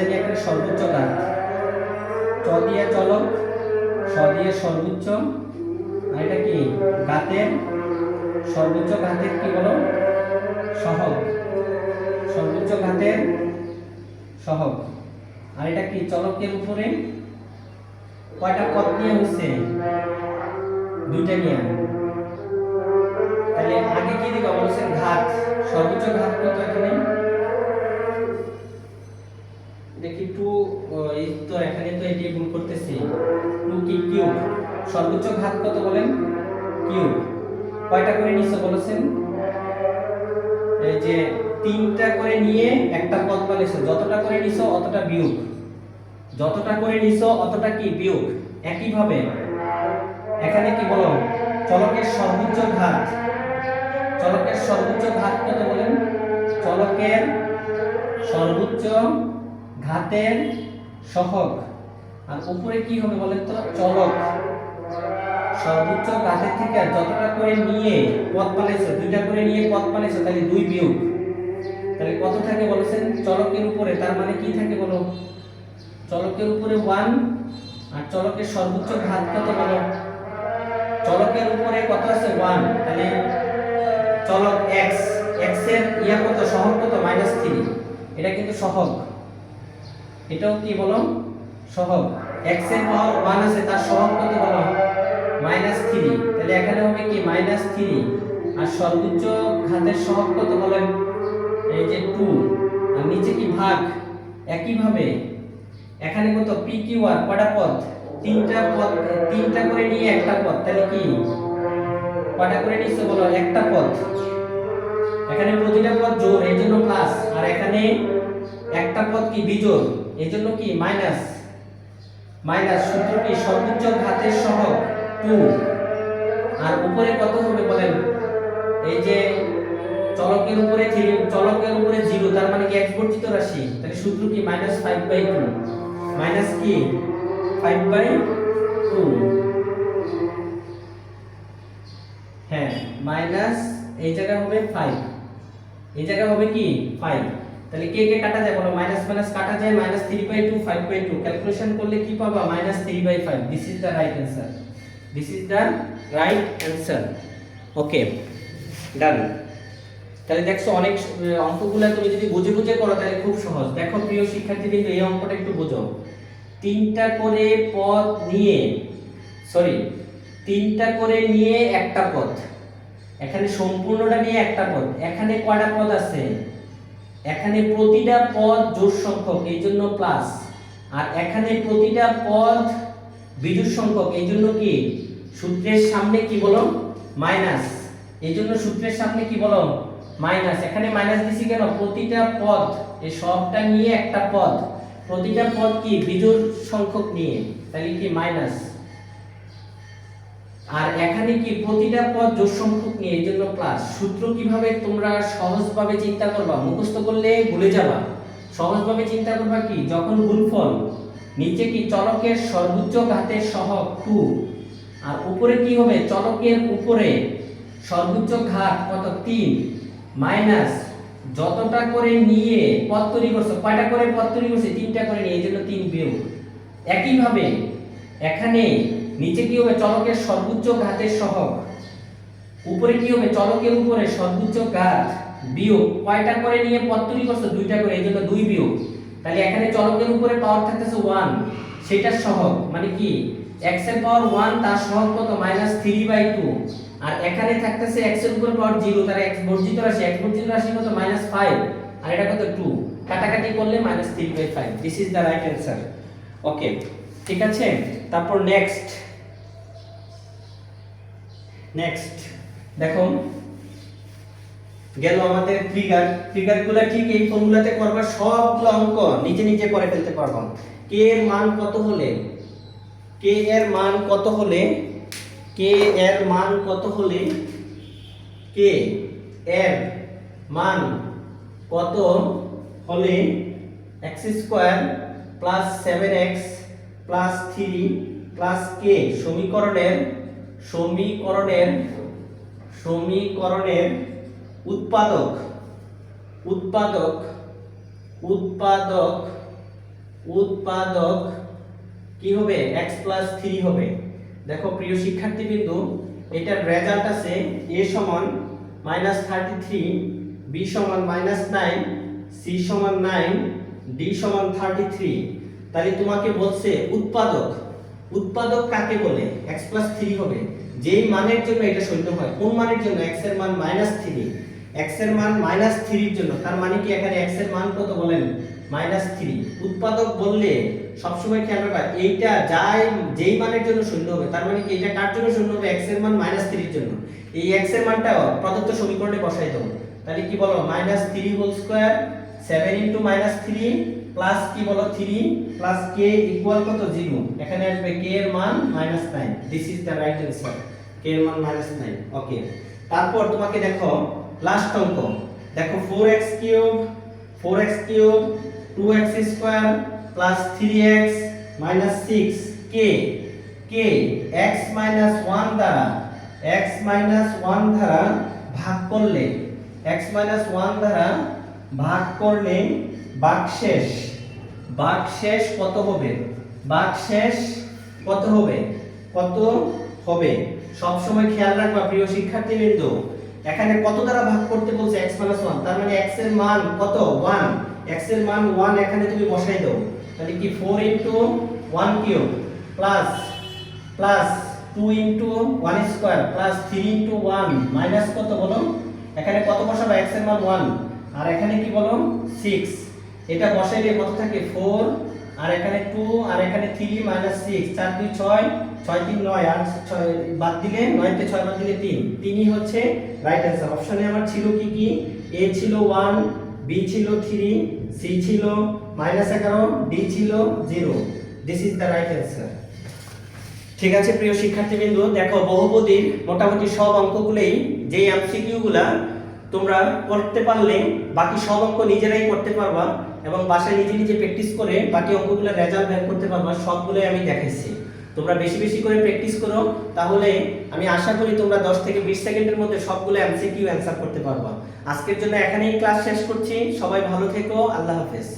জানি এখানে সর্বোচ্চ ঘাত, চ দিয়ে চলক, স দিয়ে সর্বোচ্চ, আর এটা কি ঘাতের সর্বোচ্চ ঘাতের কি বলো সহগ, সর্বোচ্চ ঘাতের সহগ। আর এটা কি চলকের উপরে কয়টা পদ নিয়ে হচ্ছে, দুইটা নিয়ে। তাহলে আগে কি দিবা বলছেন ঘাত, সর্বোচ্চ ঘাত কত এখানে দেখি 2, এই তো এখানে তো এটি ভুল করতেছি, 2 কি কিউব, সর্বোচ্চ ঘাত কত বলেন কিউব। কয়টা করে নিছো বলেছেন, এই যে 3টা করে নিয়ে একটা পদ বানাইছো, যতটা করে নিছো অতটা বিয়োগ, যতটা করে নিছো অতটা কি বিয়োগ। একই ভাবে এখানে কি বলো চলকের সর্বোচ্চ ঘাত, চলকের সর্বোচ্চ ঘাত কত বলেন, চলকের সর্বোচ্চ ঘাতের সহগ। আর উপরে কি হবে বলেন তো, চলক সর্বোচ্চ ঘাতের থেকে যতটা করে নিয়ে পদ বানাইছো, দুইটা করে নিয়ে পদ বানাইছো, তাহলে 2 বিয়োগ, তাহলে কত থাকে বলেছেন চলকের উপরে, তার মানে কি থাকে বলো, চলকের উপরে 1, আর চলকের সর্বোচ্চ ঘাত কত বলো, চলকের উপরে কত আছে 1, তাহলে চলক x, x এর ইয়া কত সহগ কত -3, এটা কিন্তু সহগ, এটাও কি বলো সহগ, x এর পাওয়ার 1 আছে, তার সহগ কত বলো -3, তাহলে এখানে হবে কি -3, আর সর্বোচ্চ ঘাতের সহগ কত বলেন এই যে 2, আর নিচে কি ভাগ। একই ভাবে এখানে কত p q r কয়টা পদ, 3টা পদ, 3টা করে নিয়ে একটা পদ, তাহলে কি কয়টা করে নিচ্ছে বলো একটা পদ, এখানে প্রতিটা পদ জোড় এইজন্য প্লাস, আর এখানে একটা পদ কি বিজোড় এইজন্য কি মাইনাস, মাইনাস সূত্র কি সর্বোচ্চ ঘাতের সহগ 2, আর উপরে কত হবে বলেন, এই যে চলকের উপরে 3, চলকের উপরে 0, তার মানে কি x বর্জিত রাশি, তাহলে সূত্র কি -5/2, মাইনাস কি 5/2, হ্যাঁ মাইনাস, এই জায়গা হবে 5, এই জায়গা হবে কি 5, তাহলে কে কে কাটা যায় বলো, মাইনাস মাইনাস কাটা যায়, -3/2 5/2, ক্যালকুলেশন করলে কি পাবা -3/5, this is the right answer, this is the right answer. Okay done. তাহলে দেখছো অনেক অঙ্কগুলো তুমি যদি বুঝে বুঝে করো তাহলে খুব সহজ। দেখো প্রিয় শিক্ষার্থী, কিন্তু এই অঙ্কটা একটু বোঝো, 3টা করে পদ নিয়ে, সরি 3টা করে নিয়ে একটা পদ, এখানে সম্পূর্ণটা নিয়ে একটা পদ, এখানে কয়টা পদ আছে, এখানে প্রতিটা পদ জোড় সংখ্যক এইজন্য প্লাস, আর এখানে প্রতিটা পদ বিজোড় সংখ্যক এইজন্য কি সূত্রের সামনে কি বলো মাইনাস, এইজন্য সূত্রের সামনে কি বলো মাইনাস। এখানে মাইনাস দিছি কেন, প্রতিটা পদ এই সবটা নিয়ে একটা পদ, প্রতিটা পদ কি বিজোড় সংখ্যক নিয়ে, তাহলে কি মাইনাস, আর এখানে কি প্রতিটা পদ জোড় সংখ্যক নিয়ে এইজন্য প্লাস। সূত্র কিভাবে তোমরা সহজভাবে চিন্তা করবা, মুখস্থ করলে ভুলে যাবা, সহজভাবে চিন্তা করবা কি, যখন গুণফল নিচে কি চলকের সর্বোচ্চ ঘাতের সহগ 2, আর উপরে কি হবে চলকের উপরে সর্বোচ্চ ঘাত কত 3, মাইনাস যতটা করে নিয়ে পদ তৈরি করছো, কয়টা করে পদ তৈরি করছে 3টা করে নিয়ে, এইজন্য 3 বিয়োগ। একই ভাবে এখানে নিচে কি হবে চলকের সর্বোচ্চ ঘাতের সহগ, উপরে কি হবে চলকের উপরে সর্বোচ্চ ঘাত বিয়োগ, কয়টা করে নিয়ে পদ তৈরি করছো 2টা করে, এইজন্য 2 বিয়োগ। তাহলে এখানে চলকের উপরে পাওয়ার থাকতেছে 1, সেটার সহগ মানে কি x এর পাওয়ার 1, তার সহগ কত -3/2, আর এখানে থাকতেছে x এর উপরে পাওয়ার 0, তার x বর্জিত রাশি, x বর্জিত রাশি কত -5, আর এটা কত 2, কাটাকাটি করলে -3/5, this is the right answer. Okay ঠিক আছে। তারপর নেক্সট দেখো গেল আমাদের ফিগারগুলো ঠিক এই ফর্মুলাতে করবা, সবগুলো অঙ্ক নিজে নিজে করে ফেলতে পারবা। কে এর মান কত হলে, কে এর মান কত হলে, কে এর মান কত হলে, কে এর মান কত হলে x² + 7x + 3 + k সমীকরণের উৎপাদক উৎপাদক কি হবে x প্লাস 3 হবে। দেখো প্রিয় শিক্ষার্থীবৃন্দু, এটার রেজাল্ট আছে a সমান -33, b সমান -9, c সমান 9, d সমান 33। তাহলে তোমাকে বলছে উৎপাদক, উৎপাদক কাকে বলে? x প্লাস 3 হবে, যেই মানের জন্য এটা শূন্য হয়। কোন মানের জন্য? x এর মান -3, x এর মান -3 এর জন্য। তার মানে কি এখানে x এর মান কত বলেন? -3। উৎপাদক বললে সবসময় খেয়াল রাখবা এইটা যেই মানের জন্য শূন্য হবে, তার মানে কি এটা কার জন্য শূন্য হবে? x এর মান -3 এর জন্য। এই x এর মানটা প্রদত্ত সমীকরণে বসাই দাও। তাহলে কি বলো? -3 হোল স্কয়ার 7 ইনটু -3 প্লাস কি বলো 3 প্লাস k ইকুয়াল কত? 0। এখানে আসবে k এর মান -9। This is the right answer, k এর মান -9। ওকে, তারপর তোমাকে দেখো লাস্ট অঙ্ক দেখো 4x cube 2x square plus 3x minus 6 k x minus 1 দ্বারা ভাগ করলে ভাগশেষ কত হবে? কত হবে? সব সময় খেয়াল রাখবা প্রিয় শিক্ষার্থীবৃন্দ, এখানে কত দ্বারা ভাগ করতে বলছে? x 1, তার মানে x এর মান কত? 1। x এর মান 1 এখানে তুমি বসাই দাও। তাহলে কি 4 into 1 cube plus 2 into 1 square plus 3 into 1 minus কত বলো? এখানে কত বসাবো? x এর মান 1 আর এখানে কি বলো? 6। এটা বসাইলে কত থাকে? 4 আর এখানে 2 আর এখানে 3 মাইনাস 6, 4 2 6, 6 3 9 আর 6 বাদ দিলে 9 তে 6 বাদ দিলে 3। 3ই হচ্ছে রাইট অ্যানসার। অপশনে আমার ছিল কি? a ছিল 1, b ছিল 3, c ছিল -11, d ছিল 0। This is the right answer. ঠিক আছে প্রিয় শিক্ষার্থীবৃন্দ, দেখো বহুপদীর মোটামুটি সব অঙ্কগুলোই যেই এমসিকিউগুলা তোমরা করতে পারলে বাকি সব অঙ্ক নিজেরাই করতে পারবা এবং বাসায় নিজে নিজে প্র্যাকটিস করে বাকি অঙ্কগুলোর রেজাল্ট বের করতে পারবা। সবগুলোই আমি দেখাইছি। তোমরা বেশি বেশি করে প্র্যাকটিস করো, তাহলে আমি আশা করি তোমরা 10 থেকে 20 সেকেন্ডের মধ্যে সবগুলো এমসিকিউ অ্যানসার করতে পারবা। আজকের জন্য এখানেই ক্লাস শেষ করছি। সবাই ভালো থেকো, আল্লাহ হাফেজ।